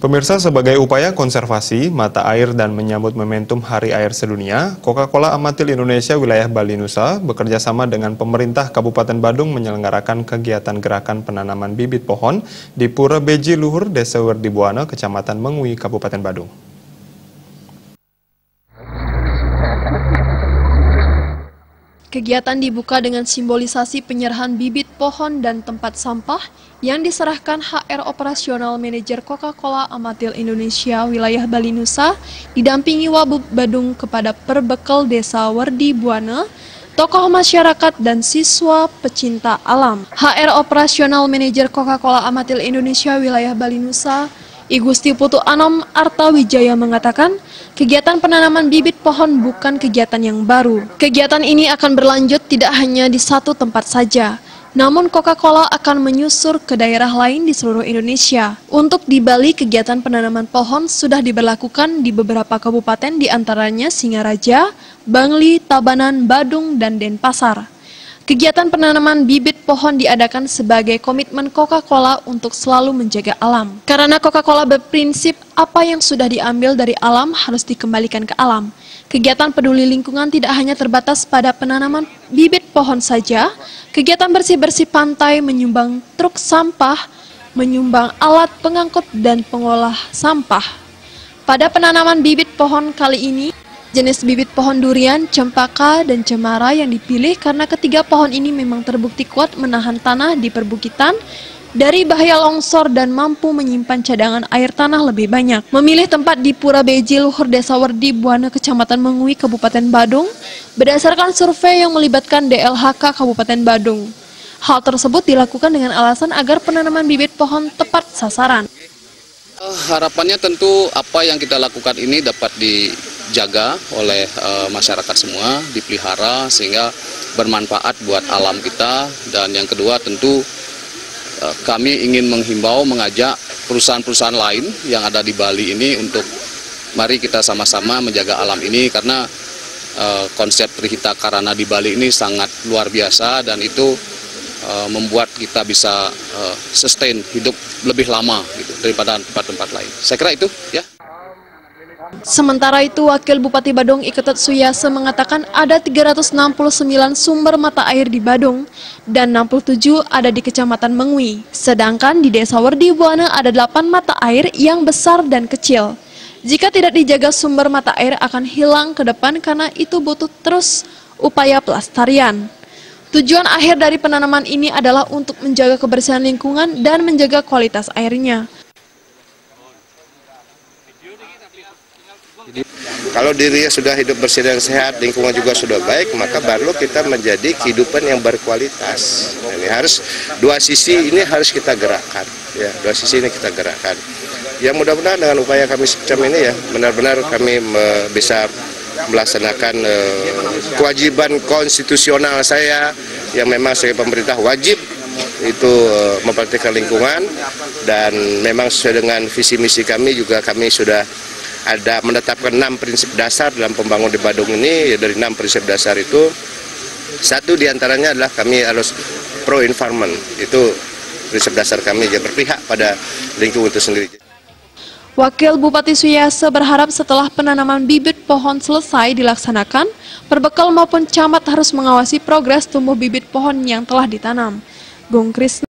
Pemirsa, sebagai upaya konservasi mata air dan menyambut momentum Hari Air Sedunia, Coca-Cola Amatil Indonesia Wilayah Bali Nusa bekerja sama dengan pemerintah Kabupaten Badung menyelenggarakan kegiatan gerakan penanaman bibit pohon di Pura Beji Luhur, Desa Werdibuana, Kecamatan Mengui, Kabupaten Badung. Kegiatan dibuka dengan simbolisasi penyerahan bibit pohon dan tempat sampah yang diserahkan HR Operasional Manajer Coca-Cola Amatil Indonesia Wilayah Bali Nusa didampingi Wabub Badung kepada perbekal Desa Werdibuana, tokoh masyarakat dan siswa pecinta alam. HR Operasional Manajer Coca-Cola Amatil Indonesia Wilayah Bali Nusa, I Gusti Putu Anom Artawijaya mengatakan, kegiatan penanaman bibit pohon bukan kegiatan yang baru. Kegiatan ini akan berlanjut tidak hanya di satu tempat saja, namun Coca-Cola akan menyusur ke daerah lain di seluruh Indonesia. Untuk di Bali, kegiatan penanaman pohon sudah diberlakukan di beberapa kabupaten, di antaranya Singaraja, Bangli, Tabanan, Badung, dan Denpasar. Kegiatan penanaman bibit pohon diadakan sebagai komitmen Coca-Cola untuk selalu menjaga alam. Karena Coca-Cola berprinsip apa yang sudah diambil dari alam harus dikembalikan ke alam. Kegiatan peduli lingkungan tidak hanya terbatas pada penanaman bibit pohon saja. Kegiatan bersih-bersih pantai, menyumbang truk sampah, menyumbang alat pengangkut dan pengolah sampah. Pada penanaman bibit pohon kali ini, jenis bibit pohon durian, cempaka, dan cemara yang dipilih karena ketiga pohon ini memang terbukti kuat menahan tanah di perbukitan dari bahaya longsor dan mampu menyimpan cadangan air tanah lebih banyak. Memilih tempat di Pura Beji Luhur, Desa Werdibuana, Kecamatan Mengui, Kabupaten Badung, berdasarkan survei yang melibatkan DLHK Kabupaten Badung. Hal tersebut dilakukan dengan alasan agar penanaman bibit pohon tepat sasaran. Harapannya tentu apa yang kita lakukan ini dapat dijaga oleh masyarakat semua, dipelihara sehingga bermanfaat buat alam kita. Dan yang kedua tentu kami ingin menghimbau, mengajak perusahaan-perusahaan lain yang ada di Bali ini untuk mari kita sama-sama menjaga alam ini, karena konsep Trihita Karana di Bali ini sangat luar biasa dan itu membuat kita bisa sustain hidup lebih lama gitu, daripada tempat-tempat lain. Saya kira itu ya. Sementara itu, Wakil Bupati Badung Iketet Suyase mengatakan ada 369 sumber mata air di Badung dan 67 ada di Kecamatan Mengui. Sedangkan di Desa Werdibuana ada 8 mata air yang besar dan kecil. Jika tidak dijaga, sumber mata air akan hilang ke depan karena itu butuh terus upaya pelestarian. Tujuan akhir dari penanaman ini adalah untuk menjaga kebersihan lingkungan dan menjaga kualitas airnya. Kalau dirinya sudah hidup bersih dan sehat, lingkungan juga sudah baik, maka baru kita menjadi kehidupan yang berkualitas. Ini harus dua sisi ini harus kita gerakkan, ya, dua sisi ini kita gerakkan. Ya, mudah-mudahan dengan upaya kami semacam ini ya, benar-benar kami bisa melaksanakan kewajiban konstitusional saya yang memang sebagai pemerintah wajib itu memperhatikan lingkungan, dan memang sesuai dengan visi misi kami juga kami sudah ada menetapkan 6 prinsip dasar dalam pembangunan di Badung ini. Ya, dari 6 prinsip dasar itu satu diantaranya adalah kami harus pro environment, itu prinsip dasar kami, ya, berpihak pada lingkungan itu sendiri. Wakil Bupati Suyase berharap setelah penanaman bibit pohon selesai dilaksanakan, perbekal maupun camat harus mengawasi progres tumbuh bibit pohon yang telah ditanam. Bung Kris